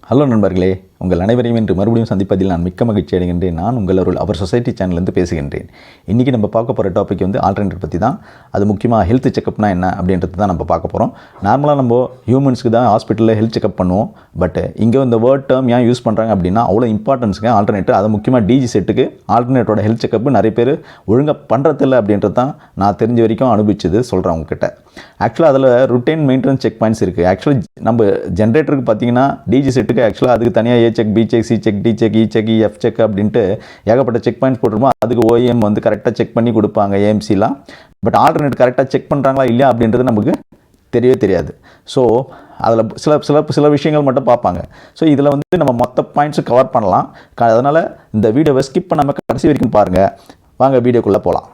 Hello நண்பர்களே, உங்கள் அனைவரையும் இன்று மறுபடியும் சந்திப்பதில் நான் மிக்க மகிழ்ச்சி அடைகின்றேன். நான் உங்கள் அவர் சொசைட்டி சேனல்லேருந்து பேசுகின்றேன். இன்றைக்கி நம்ம பார்க்க போகிற டாபிக் வந்து ஆல்டர்னேட் பற்றி தான். அது முக்கியமாக ஹெல்த் செக்கப்னா என்ன அப்படின்றது தான் நம்ம பார்க்க போகிறோம். நார்மலாக நம்ம ஹியூமன்ஸ்க்கு தான் ஹாஸ்பிட்டலில் ஹெல்த் செக்கப் பண்ணுவோம். பட் இங்கே இந்த வேர்ட் டேர்ம் ஏன் யூஸ் பண்ணுறாங்க அப்படின்னா அவ்வளோ இம்பார்ட்டன்ஸுங்க ஆல்டர்னேட். அது முக்கியமாக டிஜி செட்டுக்கு ஆல்டர்னேட்டோட ஹெல்த் செக்கப் நிறைய பேர் ஒழுங்காக பண்ணுறதில்ல அப்படின்றது தான் நான் தெரிஞ்ச வரைக்கும் அனுபவிச்சது சொல்கிறேன் உங்ககிட்ட. ஆக்சுவலாக அதில் ருட்டீன் மெயின்டெனன்ஸ் செக் பாயிண்ட்ஸ் இருக்குது. ஆக்சுவலி நம்ம ஜென்ரேட்டருக்கு பார்த்தீங்கன்னா டிஜி செட்டுக்கு ஆக்சுவலாக அதுக்கு தனியாக A check, B check, C check, D check, E check, F check அப்படின்ட்டு ஏகப்பட்ட செக் பாயிண்ட்ஸ் போட்டுருப்போம். அதுக்கு ஓஎம் வந்து கரெக்டாக செக் பண்ணி கொடுப்பாங்க, ஏஎம்சிலாம். பட் ஆல்டர்னேட் கரெக்டாக செக் பண்ணுறாங்களா இல்லையா அப்படின்றது நமக்கு தெரியவே தெரியாது. ஸோ அதில் சில விஷயங்கள் மட்டும் பார்ப்பாங்க. ஸோ இதில் வந்து நம்ம மொத்த பாயிண்ட்ஸும் கவர் பண்ணலாம். அதனால் இந்த வீடியோவை ஸ்கிப் பண்ணாமல் கடைசி வரைக்கும் பாருங்கள். வாங்க வீடியோக்குள்ளே போகலாம்.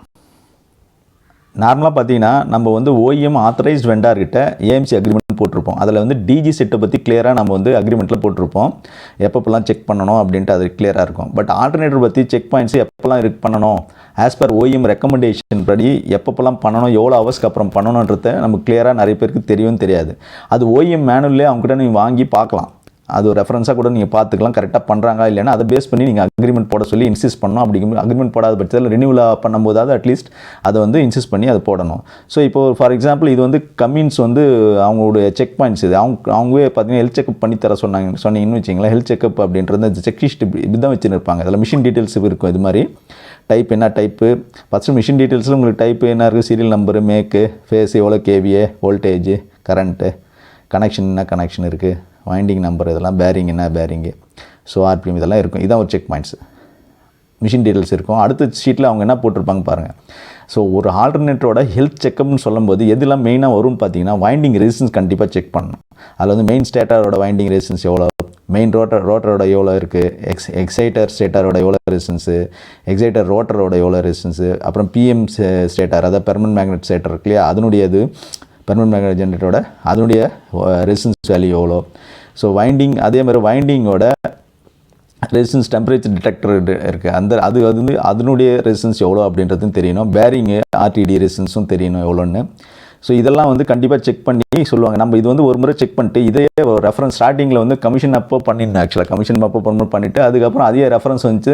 நார்மலாக பார்த்தீங்கன்னா நம்ம வந்து ஓஎம் ஆத்தரைஸ்ட் வெண்டார்கிட்ட ஏஎம்சி அக்ரிமெண்ட் போட்டிருப்போம். அதில் வந்து டிஜி செட்டை பற்றி கிளியராக நம்ம வந்து அக்ரிமெண்ட்டில் போட்டிருப்போம். எப்பப்பெல்லாம் செக் பண்ணணும் அப்படின்ட்டு அது கிளியராக இருக்கும். பட் ஆல்டர்னேட்டர் பற்றி செக் பாயிண்ட்ஸ் எப்போல்லாம் பண்ணணும், ஆஸ் பர் ஓஎம் ரெக்கமெண்டேஷன் படி எப்பப்பெல்லாம் பண்ணணும், எவ்வளோ ஹவர்ஸ்க்கு அப்புறம் பண்ணணுன்றத நமக்கு கிளியராக நிறைய பேருக்கு தெரியவும் தெரியாது. அது ஓஎம் மேனுவல்லே அவங்ககிட்ட நீங்கள் வாங்கி பார்க்கலாம். அது ஒரு ரெஃபரன்ஸாக கூட நீங்கள் பார்த்துக்கலாம், கரெக்டாக பண்ணுறாங்களா இல்லைன்னா அதை பேஸ் பண்ணி நீங்கள் அக்ரிமெண்ட் போட சொல்லி இன்சிஸ்ட் பண்ணணும். அப்படிங்கும்போது அக்ரிமெண்ட் போடாத பட்சத்தில் ரினியூவல் பண்ணும்போதாவது அட்லீஸ்ட் அதை வந்து இன்சிஸ்ட் பண்ணி அதை போடணும். ஸோ இப்போது ஃபார் எக்ஸாம்பிள் இது வந்து கம்யூன்ஸ் வந்து அவங்களுடைய செக் பாயிண்ட்ஸ் இது அவங்களே பார்த்தீங்கன்னா ஹெல்த் செக்அப் பண்ணி தர சொன்னீங்கன்னு வச்சிங்களேன். ஹெல்த் செக்அப் அப்படின்றது இந்த செக் லிஸ்ட் இப்படி தான் வச்சுருப்பாங்க. அதில் மிஷின் டீட்டெயில்ஸ் இருக்கும். இது மாதிரி டைப் என்ன டைப்பு, ஃபஸ்ட்டு மிஷின் டீட்டெயில்ஸில் உங்களுக்கு டைப்பு என்ன இருக்குது, சீரியல் நம்பரு, மேக்கு, ஃபேஸ், எவ்வளோ கேவிஏ, வோல்டேஜ், கரண்ட்டு, கனெக்ஷன் என்ன கனெக்ஷன் இருக்குது, வைண்டிங் நம்பர், இதெல்லாம் பேரிங் என்ன பேரிங்கு, ஸோ ஆர்பிஎம் இதெல்லாம் இருக்கும். இதான் ஒரு செக் பாயிண்ட்ஸ். மிஷின் டீட்டெயில்ஸ் இருக்கும். அடுத்த ஷீட்டில் அவங்க என்ன போட்டிருப்பாங்க பாருங்கள். ஸோ ஒரு ஆல்டர்னேட்டரோட ஹெல்த் செக்கப்னு சொல்லும்போது எதெல்லாம் மெயினாக வரும்னு பார்த்தீங்கன்னா வைண்டிங் ரெசிஸ்டன்ஸ் கண்டிப்பாக செக் பண்ணணும். அதில் வந்து மெயின் ஸ்டேட்டரோட வைண்டிங் ரெசிஸ்டன்ஸ் எவ்வளோ, மெயின் ரோட்டரோட எவ்வளோ இருக்குது, எக்ஸைட்டர் ஸ்டேட்டரோட எவ்வளோ ரெசிஸ்டன்ஸு, எக்ஸைட்டர் ரோட்டரோட எவ்வளோ ரெசிஸ்டன்ஸு, அப்புறம் பிஎம் ஸ்டேட்டர் அதாவது பெர்மனன்ட் மேக்னெட் ஸ்டேட்டர் இருக்கு இல்லையா, அதனுடையது பெர்மனன்ட் மேக்னெட் ஜென்ரேட்டரோட அதனுடைய ரெசிஸ்டன்ஸ் வேல்யூ எவ்வளோ. ஸோ வைண்டிங் அதே மாதிரி வைண்டிங்கோட ரெசிஸ்டன்ஸ் டெம்பரேச்சர் டிடெக்டர் இருக்குது. அது வந்து அதனுடைய ரெசிஸ்டன்ஸ் எவ்வளோ அப்படின்றதும் தெரியணும். பேரிங்கு ஆர்டிடி ரெசிஸ்டன்ஸும் தெரியணும் எவ்வளோன்னு. ஸோ இதெல்லாம் வந்து கண்டிப்பாக செக் பண்ணி சொல்லுவாங்க. நம்ம இது வந்து ஒரு முறை செக் பண்ணிட்டு இதே ஒரு ரெஃபரன்ஸ் ஸ்டார்டிங்கில் வந்து கமிஷன் அப்போ பண்ணிடணும். ஆக்சுவலாக கமிஷன் அப்போ பண்ணிவிட்டு அதுக்கப்புறம் அதே ரெஃபரன்ஸ் வந்து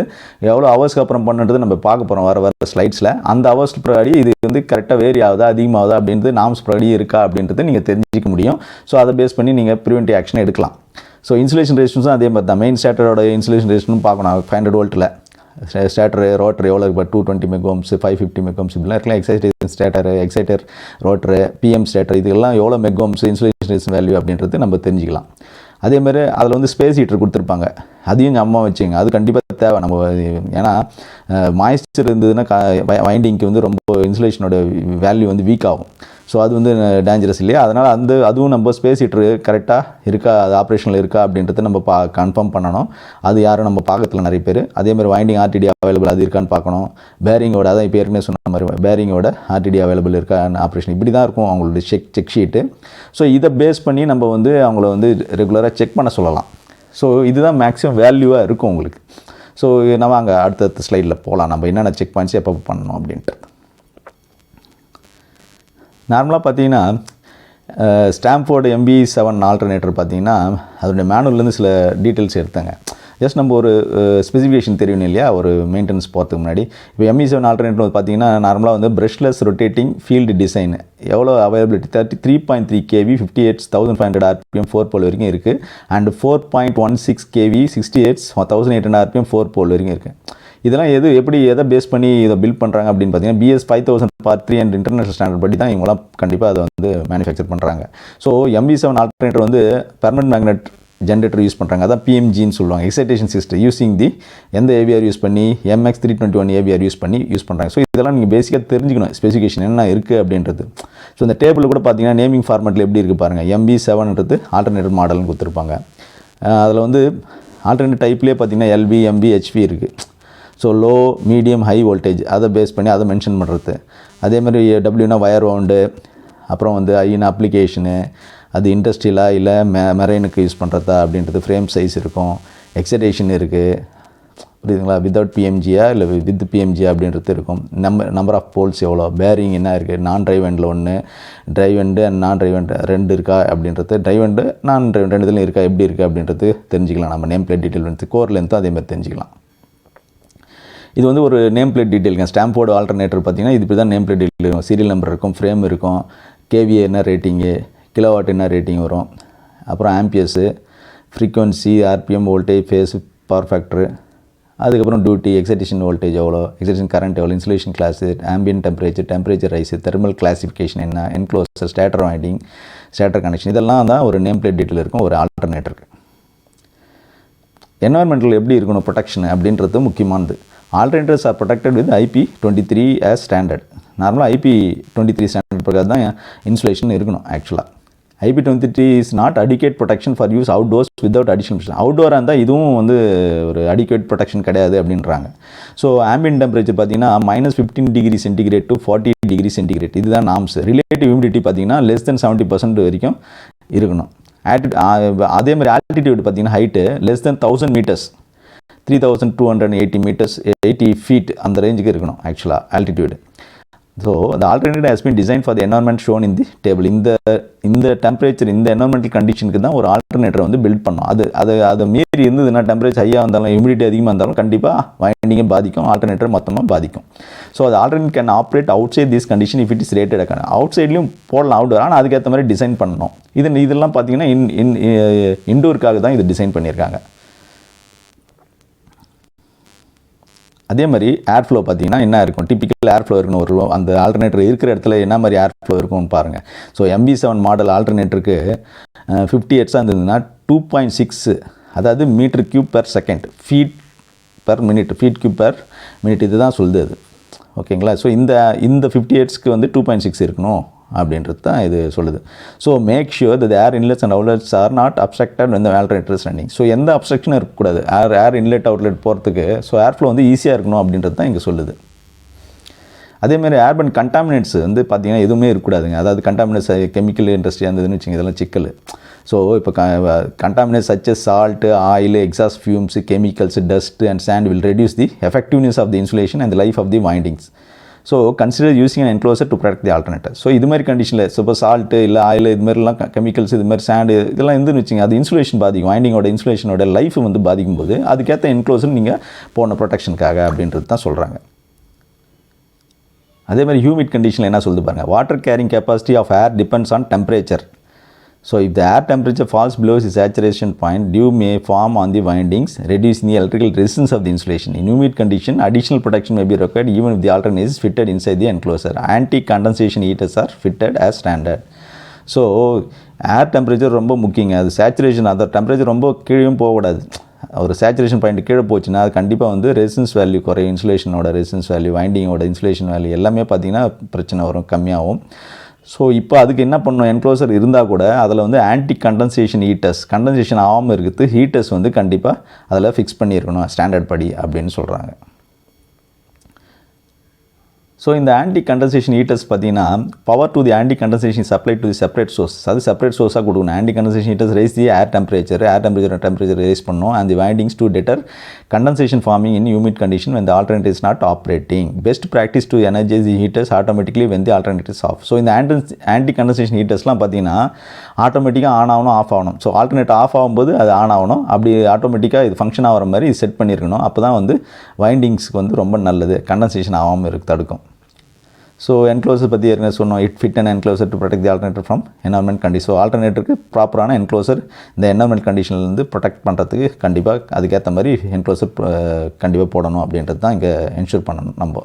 எவ்வளோ ஹவர்ஸ்க்கு அப்புறம் பண்ணுறது நம்ம பார்க்க போகிறோம் வர ஸ்லைட்ஸில். அந்த ஹவர்ஸ் ப்ராடி இது வந்து கரெக்டாக வேரி ஆகுதா அதிகமாகுதா அப்படின்றது நாம்ஸ் ப்ராடி இருக்கா அப்படின்றது நீங்கள் தெரிஞ்சிக்க முடியும். ஸோ அதை பேஸ் பண்ணி நீங்கள் ப்ரிவென்டிவ் ஆக்ஷன் எடுக்கலாம். ஸோ இன்சுலேஷன் ரெசிஸ்டன்ஸும் அதே மாதிரி தான். மெயின் ஸ்டேட்டரோட இன்சுலேஷன் ரெசிஸ்டன்ஸும் பார்க்கணும். 500 வோல்ட்டில் ஸ்டேட்டரு ரோட்டர் எவ்வளோ இப்போ 220 மெகோம்ஸ், 550 மெகோம்ஸ் இப்படிலாம் இருக்கலாம். எக்ஸைட்டர் ரோட்டரு, பிஎம் ஸ்டேட்டர் இதெல்லாம் எவ்வளோ மெகோம்ஸ் இன்சுலேஷன் ரெசிஸ்டன்ஸ் வேல்யூ அப்படின்றது நம்ம தெரிஞ்சிக்கலாம். அதேமாதிரி அதில் வந்து ஸ்பேஸ் ஹீட்டர் கொடுத்துருப்பாங்க. அதையும் அம்மா வச்சுங்க. அது கண்டிப்பாக தேவை நம்ம. ஏன்னா மாய்ஸ்சர் இருந்ததுன்னா வைண்டிங்க்கு வந்து ரொம்ப இன்சுலேஷனோட வேல்யூ வந்து வீக் ஆகும். ஸோ அது வந்து டேஞ்சரஸ் இல்லையா. அதனால் அதுவும் நம்ம ஸ்பேஸ் ஹீட்ரு கரெக்டாக இருக்கா, அது ஆப்ரேஷனில் இருக்கா அப்படின்றத நம்ம கன்ஃபார்ம் பண்ணணும். அது யாரும் நம்ம பார்க்கறதுல நிறைய பேர். அதேமாதிரி வைண்டிங் ஆர்டிடி அவைலபிள் அது இருக்கான்னு பார்க்கணும். பேரிங்கோட அதான் இப்போ ஏற்கனவே சொன்ன மாதிரி பேரிங்கோட ஆர்டிடி அவைலபிள் இருக்கா ஆப்ரேஷன் இப்படி தான் இருக்கும் அவங்களோட செக் ஷீட்டு. ஸோ இதை பேஸ் பண்ணி நம்ம வந்து அவங்கள வந்து ரெகுலராக செக் பண்ண சொல்லலாம். ஸோ இதுதான் மேக்ஸிமம் வேல்யூவாக இருக்கும் உங்களுக்கு. ஸோ நம்ம அங்கே அடுத்த ஸ்லைடில் போகலாம். நம்ம என்னென்ன செக் பாயிண்ட்ஸ் எப்போ பண்ணணும் அப்படின்ட்டு. நார்மலாக பார்த்தீங்கன்னா ஸ்டாம்ஃபோர்டு MB7 ஆல்டர்னேட்டர் பார்த்தீங்கன்னா அதோடைய மேனுவல்லேருந்து சில டீட்டெயில்ஸ் எடுத்தாங்க. ஜஸ்ட் நம்ம ஒரு ஸ்பெசிஃபிகேஷன் தெரியணும் இல்லையா ஒரு மெயின்டெனன்ஸ் போகிறதுக்கு முன்னாடி. இப்போ MB7 ஆல்டர்னேட்டர் பார்த்தீங்கன்னா நார்மலாக வந்து ப்ரஷ்லெஸ் ரொட்டேட்டிங் ஃபீல்டு டிசைன் எவ்வளோ அவைலபிலிட்டி 33.3 kV 58,500 RPM 4 போல் வரைக்கும் இருக்குது. அண்ட் 4.16 kV 68,800 RPM 4 போல் வரைக்கும் இருக்குது. இதெல்லாம் எதை பேஸ் பண்ணி இதை பில்ட் பண்ணுறாங்க அப்படின்னு பார்த்தீங்கன்னா BS 5000 Part 3 and international standard படி தான் இவங்களாம் கண்டிப்பாக அதை வந்து மேனுஃபேக்சர் பண்ணுறாங்க. ஸோ MB7 ஆல்டர்னேட்டர் வந்து பெர்மனன்ட் மேக்னெட் ஜென்ரேட்டர் யூஸ் பண்ணுறாங்க. அதான் PMGன்னு சொல்லுவாங்க. எக்ஸைட்டேஷன் சிஸ்டம் யூஸிங் எந்த AVR யூஸ் பண்ணி MX321 AVR யூஸ் பண்ணுறாங்க. ஸோ இதெல்லாம் நீங்கள் பேசிக்காக தெரிஞ்சுக்கணும் ஸ்பெசிஃபிகேஷன் என்ன இருக்குது அப்படின்றது. ஸோ இந்த டேபிள் கூட பார்த்தீங்கன்னா நேமிங் ஃபார்மேட்டில் எப்படி இருக்குது பாருங்கள். MB7ன்றது ஆல்டர்னேட்டர் மாடல்னு கொடுத்துருப்பாங்க. அதில் வந்து ஆல்டர்னேட் டைப்லேயே பார்த்தீங்கன்னா LV, MV, HV இருக்குது. So low, medium, high voltage அதை பேஸ் பண்ணி அதை மென்ஷன் பண்ணுறது. அதேமாதிரி டபிள்யூனா வயர் ரவுண்டு, அப்புறம் வந்து ஐனா அப்ளிகேஷனு, அது இண்டஸ்ட்ரியலாக இல்லை மெரைனுக்கு யூஸ் பண்ணுறதா அப்படின்றது, ஃப்ரேம் சைஸ் இருக்கும், எக்ஸைட்டேஷன் இருக்குது, புரியுதுங்களா, வித்தவுட் பிஎம்ஜியா இல்லை வித் பிஎம்ஜியா அப்படின்றது இருக்கும். நம்பர் ஆஃப் போல்ஸ் எவ்வளோ, பேரிங் என்ன இருக்குது, நான் டிரைவ் எண்டில் ஒன்று, டிரைவ் எண்டு அண்ட் நான் டிரைவ் எண்டு 2 இருக்கா அப்படின்றது, டிரைவ் எண்டு நான் டிரைவ் எண்டு 2 இதுலையும் இருக்கா எப்படி இருக்குது அப்படின்றது தெரிஞ்சிக்கலாம். நம்ம நேம் பிளேட் டீட்டெயில் வந்து கோர் லென்த்தும் அதேமாதிரி தெரிஞ்சிக்கலாம். இது வந்து ஒரு நேம் பிளேட் டீட்டெயிலுங்க. ஸ்டாம்போர்டு ஆல்டர்னேட்டர் பார்த்திங்கன்னா இது இப்படி தான் நேம் பிளேட் டீட்டெயில் இருக்கும். சீரியல் நம்பர் இருக்கும், ஃப்ரேம் இருக்கும், கேவிஏ என்ன ரேட்டிங்கு, கிலோவாட் என்ன ரேட்டிங் வரும், அப்புறம் amperes, frequency, RPM, voltage, phase, power factor, அதுக்கப்புறம் டியூட்டி, எக்ஸைட்டேஷன் வோல்டேஜ் எவ்வளோ, எக்ஸைட்டேஷன் கரண்ட் எவ்வளோ, insulation class, ambient temperature rise, thermal classification என்ன, enclosure, stator winding, stator connection, இதெல்லாம் தான் ஒரு நேம் பிளேட் டீட்டெயில் இருக்கும் ஒரு ஆல்டர்னேட்டருக்கு. என்வரன்மெண்டல் எப்படி இருக்கணும் ப்ரொடெக்ஷன் அப்படின்றது முக்கியமானது. Alternators are protected with IP23 as standard. நார்மலாக IP23 ஸ்டாண்டர்ட் பிரகாரம் தான் இன்சுலேஷன் இருக்கணும். ஆக்சுவலாக IP23 is not adequate protection for use outdoors without additional protection. அவுட்டோராக இருந்தால் இதுவும் வந்து ஒரு அடிகேட் ப்ரொடெக்ஷன் கிடையாது அப்படின்றாங்க. ஸோ ஆம்பியன்ட் டெம்பரேச்சர் பார்த்தீங்கன்னா -15 degree centigrade to 40 degree centigrade இதுதான் நார்ம்ஸ். ரிலேட்டிவ் ஹியூமிடிட்டி பார்த்தீங்கன்னா less than 70% வரைக்கும் இருக்கணும். அதேமாதிரி ஆல்டிடியூட் பார்த்தீங்கன்னா height less than 1000 metres, 3280 metres, 80 feet அந்த ரேஞ்சுக்கு இருக்கணும் ஆக்சுவலாக altitude. So the alternator has been designed for the environment shown in the table. இந்த டெம்பரேச்சர், இந்த என்வரன்மெண்டல் கண்டிஷனுக்கு தான் ஒரு ஆல்டர்னேட்டரை வந்து பில்ட் பண்ணோம். அதை மீறி இருந்ததுன்னா டெம்பரேச்சர் ஹையாக இருந்தாலும் ஹியூமிடிட்டி அதிகமாக இருந்தாலும் கண்டிப்பாக வைண்டிங்கை பாதிக்கும், ஆல்டர்னேட்டர் மொத்தமாக பாதிக்கும். ஸோ அது alternate can operate outside this condition if it is rated அக்கான. அவுட் சைட்லையும் போடலாம் அவுட்டோர், ஆனால் அதுக்கேற்ற மாதிரி டிசைன் பண்ணணும். இதெல்லாம் பார்த்தீங்கன்னா இன்டோருக்காக தான் இது டிசைன் பண்ணியிருக்காங்க. அதே மாதிரி ஏர் ஃப்ளோ பார்த்தீங்கன்னா என்ன இருக்கும், டிப்பிக்கல் ஏர் ஃப்ளோ இருக்கணும். ஒரு அந்த ஆல்டர்னேட்டர் இருக்கிற இடத்துல என்ன மாதிரி ஏர் ஃப்ளோ இருக்கும்னு பாருங்கள். ஸோ MB7 மாடல் ஆல்டர்னேட்டருக்கு 50 ஹெர்ட்ஸாக இருந்ததுன்னா 2.6 அதாவது metre cube per second, feet per minute, feet cube per minute இது தான் சொல்லுது அது. ஓகேங்களா. ஸோ இந்த 50 ஹெர்ட்ஸ்க்கு வந்து 2.6 இருக்கணும் அப்படின்றது தான் இது சொல்லுது. So make sure the air inlets and outlets are not obstructed when the alternator is running. So எந்த அப்ஸ்ட்ரக்ஷனும் இருக்கக்கூடாது ஏர் இன்லெட் அவுட்லெட் போகிறதுக்கு. ஸோ ஏர் ஃப்ளோ வந்து ஈஸியாக இருக்கணும் அப்படின்றது தான் இங்கே சொல்லுது. அதேமாதிரி ஏர்பன் கண்டாமினேட்ஸ் வந்து பார்த்திங்கன்னா எதுவுமே இருக்கக்கூடாதுங்க. அதாவது கண்டாமினேட்ஸ் கெமிக்கல் இண்டஸ்ட்ரி இருந்ததுன்னு வச்சுங்க, இதெல்லாம் சிக்கல். ஸோ இப்போ கண்டாமினேட்ஸ் such as salt, oil, exhaust fumes, chemicals, dust and sand will reduce the effectiveness of the insulation and the life of the windings. So consider using and enclosure to protect the alternator. So இது மாதிரி கண்டிஷனில் suppose salt இல்லை oil இது மாதிரிலாம் chemicals இது மாதிரி sand இதெல்லாம் இருந்துன்னு வச்சுங்க, அது இன்சுலேஷன் பாதிக்கும், வைண்டிங்கோட இன்சுலேஷனோட லைஃப் வந்து பாதிக்கும் போது அதுக்கேற்ற என்க்ளோசர் நீங்கள் போன ப்ரொடெக்ஷனுக்காக அப்படின்றது தான் சொல்கிறாங்க. அதே மாதிரி ஹியூமிட் கண்டிஷனில் என்ன சொல்லுது பாருங்கள், water carrying capacity of air depends on temperature. So if the air temperature falls below the saturation point, dew may form on the windings, reducing the electrical resistance of the insulation. In humid condition, additional protection may be required even if the alternator is fitted inside the enclosure. Anti-condensation heaters are fitted as standard. So air temperature ரொம்ப முக்கியங்க. அது saturation, அந்த temperature ரொம்ப கீழேயும் போகக்கூடாது. ஒரு saturation point கீழே போச்சுன்னா அது கண்டிப்பாக வந்து ரெசிஸ்டன்ஸ் வேல்யூ குறையும், இன்சுலேஷனோட ரெசிஸ்டன்ஸ் வேல்யூ, வைண்டிங்கோட இன்சுலேஷன் வேல்யூ எல்லாமே பார்த்திங்கன்னா பிரச்சனை வரும், கம்மியாகும். ஸோ இப்போ அதுக்கு என்ன பண்ணணும், என்க்ளோசர் இருந்தால் கூட அதில் வந்து ஆன்டி கண்டன்சேஷன் ஹீட்டர்ஸ், கண்டன்சேஷன் ஆகாமல் இருக்குது ஹீட்டர்ஸ் வந்து கண்டிப்பாக அதில் ஃபிக்ஸ் பண்ணியிருக்கணும் ஸ்டாண்டர்ட் படி அப்படின்னு சொல்கிறாங்க. ஸோ இந்த ஆன்டி கண்டன்சேஷன் ஹீட்டர்ஸ் பார்த்தீங்கன்னா power to the anti condensation supply to the separate source, அது செப்பரேட் சோர்ஸாக கொடுக்கணும். Anti condensation heaters raise the air temperature raise பண்ணணும் and the windings to deter condensation forming in humid condition when the alternator is not operating. Best practice to energize the heaters automatically when the alternator is off. So இந்த anti condensation ஹீட்டர்ஸ்லாம் பார்த்தீங்கன்னா ஆட்டோமேட்டிக்காக on ஆகணும், of ஆகணும். So alternate of ஆகும்போது அது on ஆகணும், அப்படி ஆட்டோமேட்டிக்காக இது ஃபங்க்ஷன் ஆகிற மாதிரி செட் பண்ணியிருக்கணும். அப்போ தான் வந்து வைண்டிங்ஸ்க்கு வந்து ரொம்ப நல்லது, கண்டன்சேஷன் ஆகாமல் தடுக்கும். ஸோ என்க்ளோசர் பற்றி ஏற்கனவே சொன்னோம், it fit and enclosure to protect the alternator from environment condition. So ஆல்டர்னேட்டருக்கு ப்ராப்பரான என்க்ளோசர் இந்த என்வரன்மெண்ட் கண்டிஷன்லேருந்து ப்ரொடெக்ட் பண்ணுறதுக்கு கண்டிப்பாக அதுக்கேற்ற மாதிரி என்க்ளோசர் கண்டிப்பாக போடணும் அப்படின்றது தான் இங்கே என்ஷூர் பண்ணணும் நம்ம.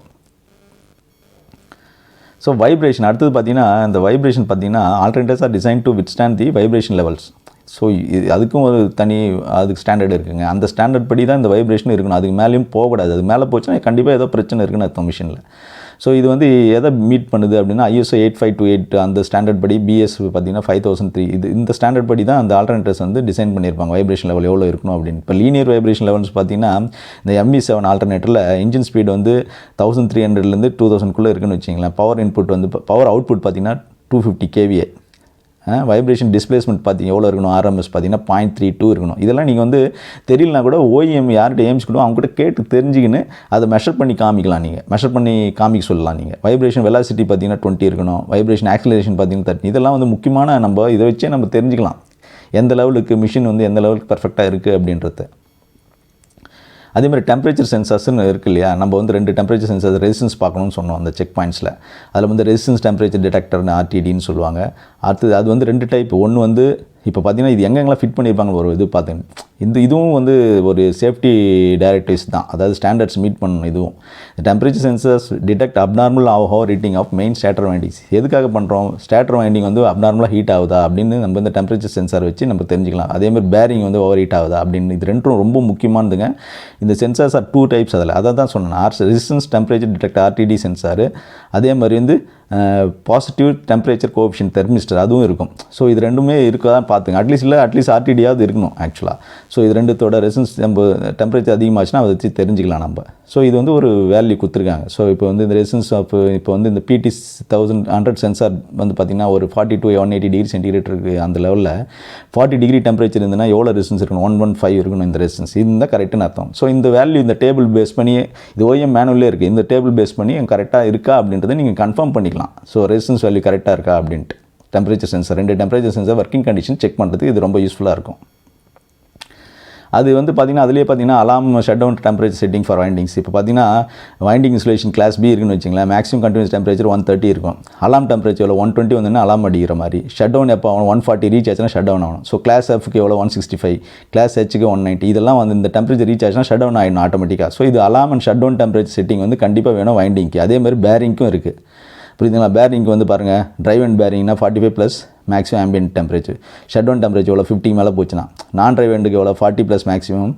ஸோ வைப்ரேஷன் அடுத்தது பார்த்திங்கன்னா, இந்த வைப்ரேஷன் பார்த்திங்கன்னா alternators are design to withstand the vibration levels. So அதுக்கும் ஒரு தனி அதுக்கு ஸ்டாண்டர்ட் இருக்குங்க. அந்த ஸ்டாண்டர்ட் படி தான் இந்த வைப்ரேஷன் இருக்கணும், அதுக்கு மேலேயும் போகக்கூடாது. அதுக்கு மேலே போச்சுன்னா கண்டிப்பாக ஏதோ பிரச்சனை இருக்குன்னு அர்த்தம் மிஷினில். ஸோ இது வந்து எதை மீட் பண்ணுது அப்படின்னா ISO 8528 அந்த ஸ்டாண்டர்ட் படி, BS பார்த்திங்கன்னா 5003 இந்த ஸ்டாண்டர்ட் படி தான் அந்த ஆல்டர்னேட்டர்ஸ் வந்து டிசைன் பண்ணியிருப்பாங்க, வைப்ரேஷன் லெவல் எவ்வளோ இருக்கணும் அப்படின்னு. இப்போ லீனியர் வைப்ரேஷன் லெவல்ஸ் பார்த்திங்கன்னா இந்த MB7 ஆல்டர்னேட்டரில் இன்ஜின் ஸ்பீடு வந்து 1300லேருந்து 2000 இருக்குன்னு வச்சிங்களேன். பவர் இன்புட் வந்து பவர் அவுட்புட் பார்த்திங்கன்னா 250 kVA வைப்ரேஷன் டிஸ்பிளேஸ்மெண்ட் பார்த்தீங்க எவ்வளோ இருக்கணும், ஆர்எம்எஸ் பார்த்தீங்கன்னா 0.32 இருக்கணும். இதெல்லாம் நீங்கள் வந்து தெரியலனா கூட ஓஇஎம் யார்கிட்ட எய்ம்ஸ் கூட அவங்க கூட கேட்டு தெரிஞ்சுக்கின்னு அதை மெஷர் பண்ணி காமிக்கலாம். நீங்கள் மெஷர் பண்ணி காமிக்க சொல்லலாம். நீங்கள் வைப்ரேஷன் வெலாசிட்டி பார்த்தீங்கன்னா 20 இருக்கணும், வைப்ரேஷன் ஆக்சிலரேஷன் பார்த்தீங்கன்னா 30. இதெல்லாம் வந்து முக்கியமான நம்ம இதை வச்சே நம்ம தெரிஞ்சுக்கலாம் எந்த லெவலுக்கு மிஷின் வந்து எந்த லெவலுக்கு பர்ஃபெக்டாக இருக்குது அப்படின்றது. அதேமாதிரி டெம்பரேச்சர் சென்சார்ஸ்னு இருக்குது இல்லையா, நம்ம வந்து 2 டெம்பரேச்சர் சென்சார் ரெசிஸ்டன்ஸ் பார்க்கணும்னு சொன்னோம் அந்த செக் பாயிண்ட்ஸில். அதில் வந்து ரெசிஸ்டன்ஸ் டெம்பரேச்சர் டிடெக்டர்னு ஆர்டிடின்னு சொல்லுவாங்க. அடுத்தது அது வந்து 2 டைப். ஒன்று வந்து இப்போ பார்த்தீங்கன்னா இது எங்கெங்கெல்லாம் ஃபிட் பண்ணியிருப்பாங்க ஒரு இது பார்த்துங்க. இதுவும் வந்து ஒரு சேஃப்டி டைரக்டிவ்ஸ் தான், அதாவது ஸ்டாண்டர்ட்ஸ் மீட் பண்ணணும். இதுவும் temperature sensors detect abnormal over heating of main stator windings. எதுக்காக பண்ணுறோம், ஸ்டேட்டர் வைண்டிங் வந்து அப்நார்மலாக ஹீட் ஆகுதா அப்படின்னு நம்ம இந்த டெம்பரேச்சர் சென்சார் வச்சு நம்ம தெரிஞ்சுக்கலாம். அதேமாதிரி பேரிங் வந்து ஓவர் ஹீட் ஆகுதா அப்படின்னு. இது ரெண்டும் ரொம்ப முக்கியமானதுங்க. இந்த சென்சார்ஸ் ஆர் 2 டைப்ஸ். அதில் அதை தான் சொன்னேன், resistance temperature detect RTT sensor, அதே மாதிரி வந்து பாசிட்டிவ் டெம்பரேச்சர் கோஎஃபிஷியன்ட் தெர்மிஸ்டர் அதுவும் இருக்கும். ஸோ இது ரெண்டுமே இருக்கதான் பார்த்துங்க. அட்லீஸ்ட் ஆர்டிடியாவது இருக்கணும் ஆக்சுவலாக. ஸோ இது ரெண்டுத்தோட ரெசிஸ்டன்ஸ் நம்ம டெம்பரேச்சர் அதிகமாச்சுன்னா அதை வச்சு தெரிஞ்சுக்கலாம் நம்ம. ஸோ இது வந்து ஒரு வேல்யூ கொடுத்துருக்காங்க. ஸோ இப்போ வந்து இந்த ரெசிஸ்டன்ஸ் ஆஃப் இப்போ வந்து இந்த பிடி 1100 சென்சார் வந்து பார்த்திங்கன்னா ஒரு 40 to 180 டிகிரி சென்டிகிரேட் இருக்குது. அந்த லெவலில் 40 டிகிரி டெம்பரேச்சர் இருந்ததுன்னா எவ்வளோ ரெசிஸ்டன்ஸ் இருக்கணும், 115 இருக்கணும் இந்த ரெசிஸ்டன்ஸ். இதுதான் கரெக்டுன்னு அர்த்தம். ஸோ இந்த வேல்யூ இந்த டேபிள் பேஸ் பண்ணி இது ஓஎம் மேனுவலே இருக்குது. இந்த டேபிள் பேஸ் பண்ணி கரெக்டாக இருக்கா அப்படின்றத நீங்கள் கன்ஃபார்ம் பண்ணிக்கலாம். ஸோ ரெசிஸ்டன்ஸ் வேல்யூ கரெக்டாக இருக்கா அப்படின்ட்டு temperature sensor 2 temperature sensor working condition check பண்ணுறதுக்கு இது ரொம்ப யூஸ்ஃபுல்லாக இருக்கும். அது வந்து பார்த்திங்கன்னா அதிலே பார்த்திங்கன்னா alarm shut down temperature setting for windings. இப்போ பார்த்திங்கன்னா வைண்டிங் இன்சுலேஷன் கிளாஸ் பி இருக்குன்னு வச்சிங்களேன், மேக்ஸிமம் கண்டினியூஸ் டெம்பரேச்சர் 130 இருக்கும். அலாம் டெம்பரேச்சர் எவ்வளோ 120 வந்தோன்னா அலாம் அடிக்கிற மாதிரி. ஷட் டவுன் எப்போ ஆகணும் 140 ரீச் ஆச்சுன்னா ஷட் டவுன் ஆகணும். ஸோ கிளாஸ் எஃப்க்கு எவ்வளோ 165, கிளாஸ் ஹெச்சுக்கு 190. இதெல்லாம் வந்து இந்த டெம்பரேச்சர் ரீச் ஆச்சுன்னா ஷட் டவுன் ஆகிடும் ஆட்டோமேட்டிக்காக. ஸோ இது alarm and shut down temperature setting வந்து கண்டிப்பாக வேணும் வைண்டிங்க்கு. அதேமாதிரி பேரிங்க்கும் இருக்குது. புரியுதுங்களா, பேரிங்க்கு வந்து பாருங்கள் ட்ரைவ் அண்ட் பேரிங்னா 45 plus maximum ambient temperature. Shut down temperature எவ்வளோ 50 மேலே போச்சுன்னா, நான் ட்ரைவ் அண்டுக்கு எவ்வளோ 40 plus maximum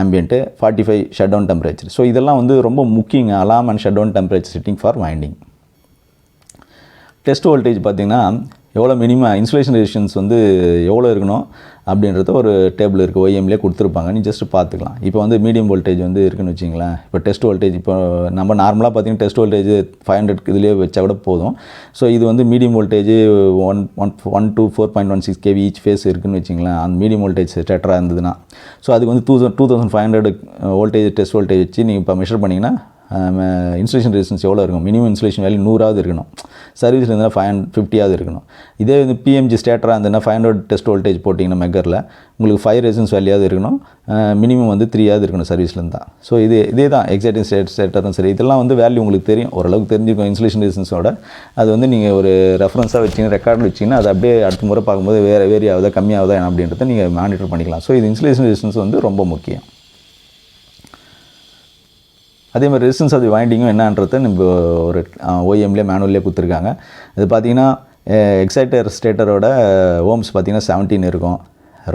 ambient, 45 shut down temperature. So இதெல்லாம் வந்து ரொம்ப முக்கியங்க alarm and shut down temperature setting for winding. Test voltage பார்த்திங்கன்னா எவ்வளோ மினிமம் இன்சுலேஷன் ரெசிஸ்டன்ஸ் வந்து எவ்வளோ இருக்கணும் அப்படின்றத ஒரு டேபிள் இருக்குது, ஓஎம்லேயே கொடுத்துருப்பாங்க. நீ ஜஸ்ட் பார்த்துக்கலாம். இப்போ வந்து மீடியம் வோல்டேஜ் வந்து இருக்குன்னு வச்சிங்களேன். இப்போ டெஸ்ட் வோல்டேஜ் இப்போ நம்ம நார்மலாக பார்த்திங்கன்னா டெஸ்ட் வோல்டேஜ் 500 இதுலேயே வச்சா கூட போதும். ஸோ இது வந்து medium voltage 1 to 4.16 kV each phase இருக்குன்னு வச்சிங்களேன். அந்த மீடியம் வோல்டேஜ் ஸ்டேட்டராக இருந்ததுன்னா ஸோ அதுக்கு வந்து 2500 வோல்டேஜ் டெஸ்ட் வோல்டேஜ் வச்சு நீங்கள் இப்போ மெஷர் பண்ணிங்கன்னா இன்சுலேஷன் ரெசிஸ்டன்ஸ் எவ்வளோ இருக்கும், மினிமம் இன்சுலேஷன் வேல்யூ 100ஆவது இருக்கணும். சர்வீஸில் இருந்தால் 550ஆவது இருக்கணும். இதே வந்து பிஎம்ஜி ஸ்டேட்டராக இருந்ததுன்னா 500 டெஸ்ட் வோல்டேஜ் போட்டிங்கன்னா மெகரில் உங்களுக்கு 5 ரெசிஸ்டன்ஸ் வேல்யூவாவது இருக்கணும். மினிமம் வந்து 3ஆவது இருக்கணும் சர்வீஸ்லேருந்து தான். ஸோ இதே தான் எக்ஸைட்டிங் ஸ்டேட்டரும் சரி. இதெல்லாம் வந்து வேல்யூ உங்களுக்கு தெரியும், ஓரளவுக்கு தெரிஞ்சுக்கும் இன்சுலேஷன் ரெசிஸ்டன்ஸோட. அது வந்து நீங்கள் ஒரு ரெஃபரன்ஸாக வச்சிங்கன்னா ரெக்கார்டில் வச்சிங்கன்னா அது அப்படியே அடுத்த முறை பார்க்கும்போது வேரி ஆகுதா கம்மியாகுதா அப்படின்றத நீங்கள் மானிட்டர் பண்ணிக்கலாம். ஸோ இது இன்சுலேஷன் ரெசிஸ்டன்ஸ் வந்து ரொம்ப முக்கியம். அதே மாதிரி ரெசிஸ்டன்ஸ் ஆஃப் தி வைண்டிங்கும் என்னன்றதை நம்ம ஒரு ஓஎம்லேயே மேனுவல்லே கொடுத்துருக்காங்க. இது பார்த்திங்கன்னா எக்ஸைட்டர் ஸ்டேட்டரோட ஓம்ஸ் பார்த்திங்கன்னா 17 இருக்கும்.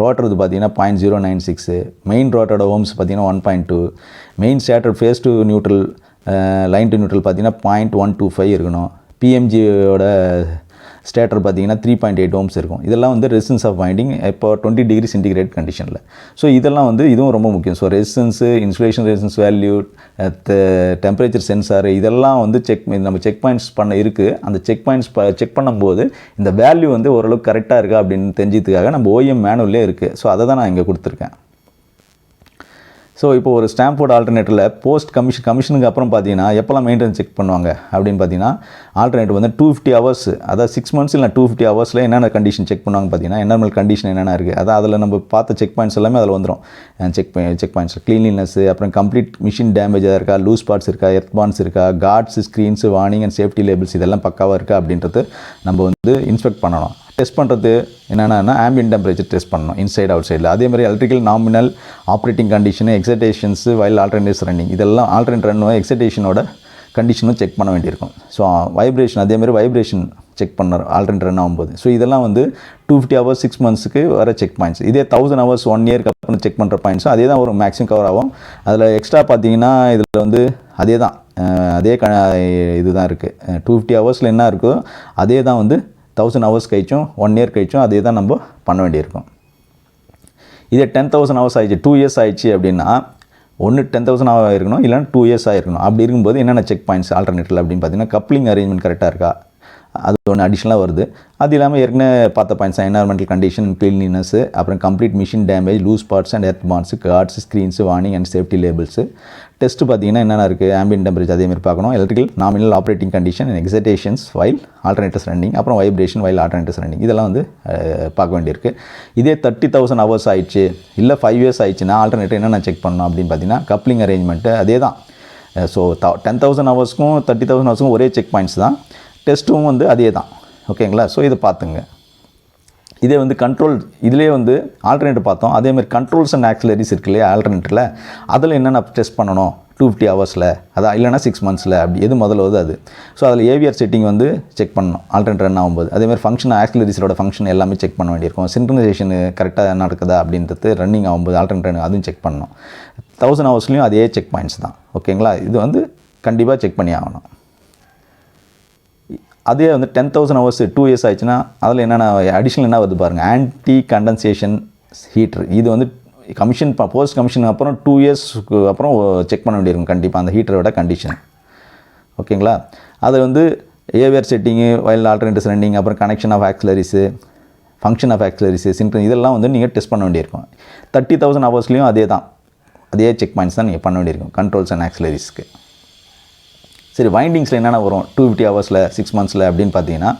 ரோட்டர் பார்த்திங்கன்னா 0.096, மெயின் ரோட்டரோட ஓம்ஸ் பார்த்திங்கன்னா 1.2, main stator phase to neutral line to neutral பார்த்திங்கன்னா 0.125 இருக்கணும். பிஎம்ஜியோட ஸ்டேட்டர் பார்த்திங்கன்னா 3.8 ohms இருக்கும். இதெல்லாம் வந்து ரெசிஸ்டன்ஸ் ஆஃப் வைண்டிங் இப்போ 20 டிகிரி சென்டிகிரேட் கண்டிஷனில். ஸோ இதெல்லாம் வந்து இதுவும் ரொம்ப முக்கியம். So resistance, insulation resistance value, temperature sensor இதெல்லாம் வந்து நம்ம செக் பாயிண்ட்ஸ் பண்ண இருக்குது. அந்த செக் பாயிண்ட்ஸ் செக் பண்ணும்போது இந்த வேல்யூ வந்து ஓரளவுக்கு கரெக்டாக இருக்கா அப்படின்னு தெரிஞ்சதுக்காக நம்ம ஓஎம் மேனுவல்லே இருக்குது. ஸோ அதை தான் நான் இங்கே கொடுத்துருக்கேன். ஸோ இப்போ ஒரு ஸ்டாம்போர்ட் ஆல்டர்னேட்டரில் போஸ்ட் கமிஷனுக்கு அப்புறம் பார்த்தீங்கன்னா எப்போல்லாம் மெயின்டெனன்ஸ் செக் பண்ணுவாங்க அப்படின்னு பார்த்தீங்கன்னா ஆல்டர்னேட்டர் வந்து 250 hours, அதாவது 6 months இல்லை 250 hours என்னென்ன கண்டிஷன் செக் பண்ணுவாங்க பார்த்தீங்கன்னா என்வரன்மெண்டல் கண்டிஷன் என்னென்ன இருக்குது. அதான் அதில் நம்ம பார்த்த செக் பாயிண்ட்ஸ் எல்லாமே அதில் வந்துடும். செக் பாயிண்ட்ஸ் க்ளீன்லினஸ், அப்புறம் கம்ப்ளீட் மிஷின் டேமேஜாக இருக்கா, லூஸ் பார்ட்ஸ் இருக்கா, எர்த் பான்ஸ் இருக்கா, guards, screens, warning and safety labels இதெல்லாம் பக்காவாக இருக்கா அப்படின்றது நம்ம வந்து இன்ஸ்பெக்ட் பண்ணணும். டெஸ்ட் பண்ணுறது என்னென்னா ஆம்பியன்ட் டெம்பரேச்சர் டெஸ்ட் பண்ணணும் இன்சைட் அவுட் சைடில். அதே மாதிரி electrical nominal operating condition, excitations while alternates running இதெல்லாம் ஆல்டர்னேட் ரன் எக்ஸைட்டேஷனோட கண்டிஷனும் செக் பண்ண வேண்டியிருக்கும். ஸோ வைப்ரேஷன் அதேமாதிரி வைப்ரேஷன் செக் பண்ண ஆல்டர்னேட் ரன் ஆகும்போது. ஸோ இதெல்லாம் வந்து 250 hours 6 months வர செக் பாயிண்ட்ஸ். இதே 1000 hours 1 year அப்புறம் செக் பண்ணுற பாயிண்ட்ஸும் அதே தான் ஒரு மேக்ஸிமம் கவர் ஆகும். அதில் எக்ஸ்ட்ரா பார்த்தீங்கன்னா இதில் வந்து அதே தான் இது தான் இருக்குது. 250 hours என்ன இருக்கோ அதே தான் வந்து 1000 hours கழிச்சும் 1 year கழிச்சும் அதே தான் நம்ம பண்ண வேண்டியிருக்கும். இதே 10,000 hours ஆயிடுச்சு 2 years ஆயிடுச்சு அப்படின்னா ஒன்று 10,000 இருக்கணும், இல்லைன்னா 2 years ஆகிருக்கணும். அப்படி இருக்கும்போது என்னென்ன செக் பாயிண்ட்ஸ் ஆல்டர்னேட்டில் அப்படின்னு பார்த்தீங்கன்னா கப்ளிங் அரேஞ்ச்மெண்ட் கரெக்டாக இருக்கா, அது ஒன்று அடிஷ்னலாக வருது. அது இல்லாமல் ஏற்கனவே பார்த்த பாயிண்ட்ஸ் என்வரன்மெண்டல் கண்டிஷன், கிளீன்லினஸ், அப்புறம் complete machine damage, loose parts and earth bonds, guards, screens, warning and safety labels. Test பார்த்தீங்கன்னா என்னென்ன இருக்குது, ஆம்பியன்ட் டெம்பரேச்சர் அதேமாதிரி பார்க்கணும், electrical nominal operating condition, excitations while alternators running, அப்புறம் வைப்ரேஷன் வைல் ஆல்டர்னேட்டர்ஸ் ரன்னிங், இதெல்லாம் வந்து பார்க்க வேண்டியிருக்கு. இதே 30,000 ஹவர்ஸ் ஆயிடுச்சு இல்லை 5 இயர்ஸ் ஆயிடுச்சுன்னா ஆல்டர்னேட்டர் என்னென்ன செக் பண்ணணும் அப்படின்னு பார்த்தீங்கன்னா கப்ளிங் அரேஞ்ச்மெண்ட்டு அதே தான். ஸோ 10,000 ஹவர்ஸ்க்கும் 30,000 ஹவர்ஸ்க்கும் ஒரே செக் பாயிண்ட்ஸ் தான். டெஸ்ட்டும் வந்து அதே தான். ஓகேங்களா? ஸோ இதை பார்த்துங்க. இதே வந்து கண்ட்ரோல் இதிலே வந்து ஆல்டர்னேட்டர் பார்த்தோம். அதேமாதிரி கண்ட்ரோல்ஸ் அண்ட் ஆக்சிலரிஸ் இருக்கு இல்லையா ஆல்டர்னேட்டரில், அதில் என்னென்ன டெஸ்ட் பண்ணணும் 250 ஹவர்ஸில், அதான் இல்லைனா 6 மந்த்ஸில், அப்படி எது முதல்ல வருது அது. ஸோ அதில் ஏவிஆர் செட்டிங் வந்து செக் பண்ணணும் ஆல்டர்னேட்டர் ரன் ஆகும்போது. அதேமாதிரி ஃபங்க்ஷன் ஆக்சிலரிஸோட ஃபங்க்ஷன் எல்லாமே செக் பண்ண வேண்டியிருக்கும். சின்க்ரனைசேஷன் கரெக்டாக நடக்குதா அப்படின்றது ரன்னிங் ஆகும்போது ஆல்டர்னேட்டர் அதுவும் செக் பண்ணணும். 1000 ஹவர்ஸ்லையும் அதே செக் பாயிண்ட்ஸ் தான். ஓகேங்களா? இது வந்து கண்டிப்பாக செக் பண்ணி ஆகணும். அதே வந்து 10,000 ஹவர்ஸ் 2 இயர்ஸ் ஆயிடுச்சுன்னா அதில் என்னென்ன அடிஷ்னல் என்ன வருது பாருங்கள், ஆன்டி கண்டன்சேஷன் ஹீட்டர். இது வந்து கமிஷன் போஸ்ட் கமிஷன் அப்புறம் 2 இயர்ஸ்க்கு அப்புறம் செக் பண்ண வேண்டியிருக்கும் கண்டிப்பாக அந்த ஹீட்டரோட கண்டிஷன். ஓகேங்களா? அது வந்து AVR setting, while alternators running, அப்புறம் கனெக்ஷன் ஆஃப் ஆக்சிலரிஸு, ஃபங்க்ஷன் ஆஃப் ஆக்சிலரிஸு, சின்க்ரன், இதெல்லாம் வந்து நீங்கள் டெஸ்ட் பண்ண வேண்டியிருக்கும். 30,000 ஹவர்ஸ்லேயும் அதே தான், அதே செக் பாயிண்ட்ஸ் தான் நீங்கள் பண்ண வேண்டியிருக்கும் கண்ட்ரோல்ஸ் அண்ட் ஆக்சிலரிஸ்க்கு. சரி, வைண்டிங்ஸில் என்னென்ன வரும் 250 ஹவர்ஸில் 6 மந்த்ஸில் அப்படின்னு பார்த்தீங்கன்னா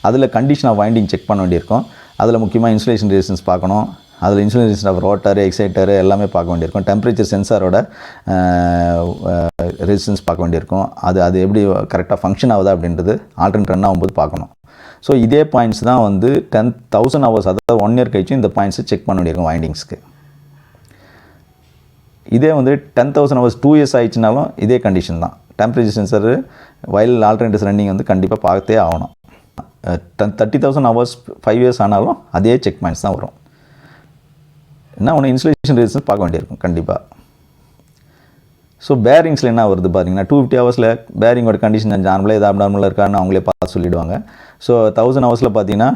அதில் கண்டிஷன் ஆஃப் வைண்டிங் செக் பண்ண வேண்டியிருக்கும். அதில் முக்கியமாக இன்சுலேஷன் ரெசிஸ்டன்ஸ் பார்க்கணும். அதில் இன்சுலேஷன் ஆஃப் ரோட்டர், எக்ஸைட்டர் எல்லாமே பார்க்க வேண்டியிருக்கும். டெம்பரேச்சர் சென்சாரோட ரெசிஸ்டன்ஸ் பார்க்க வேண்டியிருக்கும். அது எப்படி கரெக்டாக ஃபங்க்ஷன் ஆகுதா அப்படின்றது ஆல்டர்னேட்டர் ரன் ஆகும்போது பார்க்கணும். ஸோ இதே பாயிண்ட்ஸ் தான் வந்து 10,000 ஹவர்ஸ், அதாவது 1 இயர் கழிச்சு இந்த பாயிண்ட்ஸை செக் பண்ண வேண்டியிருக்கும் வைண்டிங்ஸ்க்கு. இதே வந்து 10,000 ஹவர்ஸ் 2 இயர்ஸ் ஆயிடுச்சுனாலும் இதே கண்டிஷன் தான். Temperature sensor, while alternators running வந்து கண்டிப்பாக பார்த்தே ஆகணும். 30,000 ஹவர்ஸ் 5 இயர்ஸ் ஆனாலும் அதே செக் பாயிண்ட்ஸ் தான் வரும். என்ன ஒன்று இன்சுலேஷன் ரெசிஸ்டன்ஸ் பார்க்க வேண்டியிருக்கும் கண்டிப்பாக. ஸோ பேரிங்ஸில் என்ன வருது பார்த்தீங்கன்னா 250 ஹவர்ஸில் பேரிங்கோட கண்டிஷன் நார்மலாக எதாவது அப்நார்மலாக இருக்கான்னு அவங்களே பார்த்து சொல்லிவிடுவாங்க. ஸோ 1000 ஹவர்ஸில் பார்த்தீங்கன்னா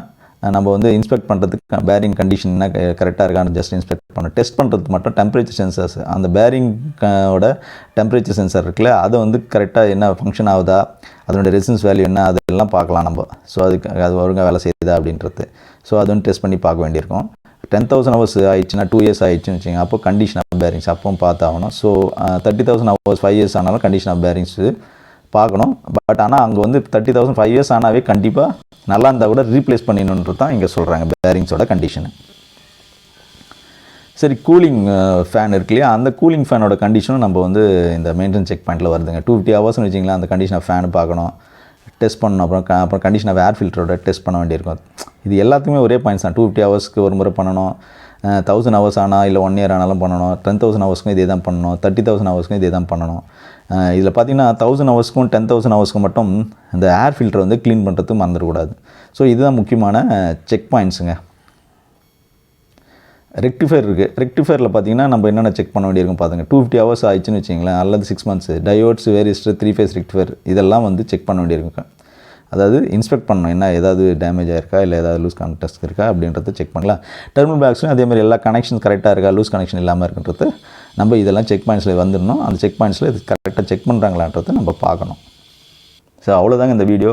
நம்ம வந்து இன்ஸ்பெக்ட் பண்ணுறதுக்கு பேரிங் கண்டிஷன் என்ன கரெக்டாக இருக்கான்னு ஜஸ்ட் இன்ஸ்பெக்ட் பண்ணணும். டெஸ்ட் பண்ணுறதுக்கு மட்டும் டெம்பரேச்சர் சென்சர்ஸ், அந்த பேரிங்கோட டெம்பரேச்சர் சென்சர் இருக்குல்ல, அது வந்து கரெக்டாக என்ன ஃபங்க்ஷன் ஆகுதா, அதனுடைய ரெசிஸ்டன்ஸ் வேல்யூ என்ன, அதெல்லாம் பார்க்கலாம் நம்ம. ஸோ அது ஒழுங்காக வேலை செய்யுதா அப்படின்றது. ஸோ அது வந்து டெஸ்ட் பண்ணி பார்க்க வேண்டியிருக்கும். 10,000 ஹவர்ஸ் ஆயிடுச்சுன்னா 2 இயர்ஸ் ஆயிடுச்சுன்னு வச்சுங்க, அப்போ கண்டிஷன் ஆஃப் பேரிங்ஸ் அப்பவும் பார்த்தாகணும். ஸோ 30,000 ஹவர்ஸ் 5 இயர்ஸ் ஆனாலும் கண்டிஷன் ஆஃப் பேரிங்ஸு பார்க்கணும். பட் ஆனால் அங்கே வந்து 30,000 5 இயர்ஸ் ஆனாவே கண்டிப்பாக நல்லா இருந்தால் கூட ரீப்ளேஸ் பண்ணிடணுன்றது தான் இங்கே சொல்கிறாங்க பேரிங்ஸோட கண்டிஷனு. சரி, கூலிங் ஃபேன் இருக்கு இல்லையா, அந்த கூலிங் ஃபேனோட கண்டிஷனும் நம்ம வந்து இந்த மெயின்டெனன்ஸ் செக் பாயிண்ட்டில் வருதுங்க. 250 ஹவர்ஸ்னு வச்சிங்களா, அந்த கண்டிஷன் ஆஃப் ஃபேனு பார்க்கணும், டெஸ்ட் பண்ணணும். அப்புறம் கண்டிஷன் ஆஃப் ஏர் ஃபில்டரோட டெஸ்ட் பண்ண வேண்டியிருக்கும். இது எல்லாத்துக்குமே ஒரே பாயிண்ட்ஸ் தான். 250 ஹவர்ஸ்க்கு ஒரு முறை பண்ணணும், 1000 ஹவர்ஸ் ஆனால் இல்லை 1 இயர் ஆனாலும் பண்ணணும், 10,000 ஹவர்ஸ்க்கும் இதே தான் பண்ணணும், 30,000 ஹவர்ஸ்க்கும் இதே தான் பண்ணணும். இதில் பார்த்தீங்கன்னா 1000 ஹவர்ஸ்க்கும் 10,000 ஹவர்ஸ்க்கும் மட்டும் இந்த ஏர் ஃபில்டர் வந்து க்ளீன் பண்ணுறதுக்கு மறந்துடக்கூடாது. ஸோ இதுதான் முக்கியமான செக் பாயிண்ட்ஸுங்க. ரெக்டிஃபயர் இருக்குது. ரெக்டிஃபயரில் பார்த்தீங்கன்னா நம்ம என்னென்ன செக் பண்ண வேண்டியிருக்கும் பார்த்துங்க. 250 ஹவர்ஸ் ஆயிடுச்சுன்னு வச்சிங்களேன், அல்லது 6 மந்த்ஸ், டயோட்ஸ், வேரிஸ்டர், 3 ஃபேஸ் ரெக்டிஃபயர் இதெல்லாம் வந்து செக் பண்ண வேண்டியிருக்கும். அதாவது இன்ஸ்பெக்ட் பண்ணணும், என்ன ஏதாவது டேமேஜ் ஆயிருக்கா இல்லை ஏதாவது லூஸ் கான்டெக்ட் இருக்கா அப்படின்றத செக் பண்ணலாம். டெர்மினல் பாக்ஸ்லையும் அதேமாதிரி எல்லா கனெக்ஷன்ஸ் கரெக்டாக இருக்கா, லூஸ் கனெக்ஷன் இல்லாமல் இருக்குன்றது நம்ம இதெல்லாம் செக் பாயிண்ட்ஸில் வந்துடணும். அந்த செக் பாயிண்ட்ஸில் இது கரெக்டாக செக் பண்ணுறாங்களான்றதை நம்ம பார்க்கணும். ஸோ அவ்வளோதாங்க இந்த வீடியோ.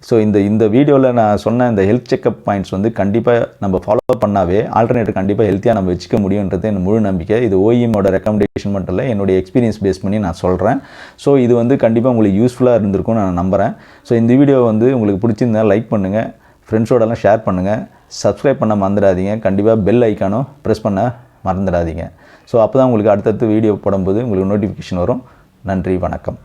ஸோ இந்த வீடியோவில் நான் சொன்ன இந்த ஹெல்த் செக்அப் பாயிண்ட்ஸ் வந்து கண்டிப்பாக நம்ம ஃபாலோ பண்ணாவே ஆல்டர்னேட்டர் கண்டிப்பாக ஹெல்த்தியாக நம்ம வச்சுக்க முடியுன்றது எனக்கு முழு நம்பிக்கை. இது ஓஇஎம்மோட ரெக்கமெண்டேஷன் மட்டும் இல்லை, என்னுடைய எக்ஸ்பீரியன்ஸ் பேஸ் பண்ணி நான் சொல்கிறேன். ஸோ இது வந்து கண்டிப்பாக உங்களுக்கு யூஸ்ஃபுல்லாக இருந்திருக்கும்னு நான் நம்புகிறேன். ஸோ இந்த வீடியோ வந்து உங்களுக்கு பிடிச்சிருந்தா லைக் பண்ணுங்கள், ஃப்ரெண்ட்ஸோடலாம் ஷேர் பண்ணுங்கள், சப்ஸ்கிரைப் பண்ண மறந்துடாதீங்க, கண்டிப்பாக பெல் ஐக்கானும் ப்ரெஸ் பண்ண மறந்துடாதீங்க. ஸோ அப்போ தான் உங்களுக்கு அடுத்தடுத்து வீடியோ போடும்போது உங்களுக்கு நோட்டிஃபிகேஷன் வரும். நன்றி, வணக்கம்.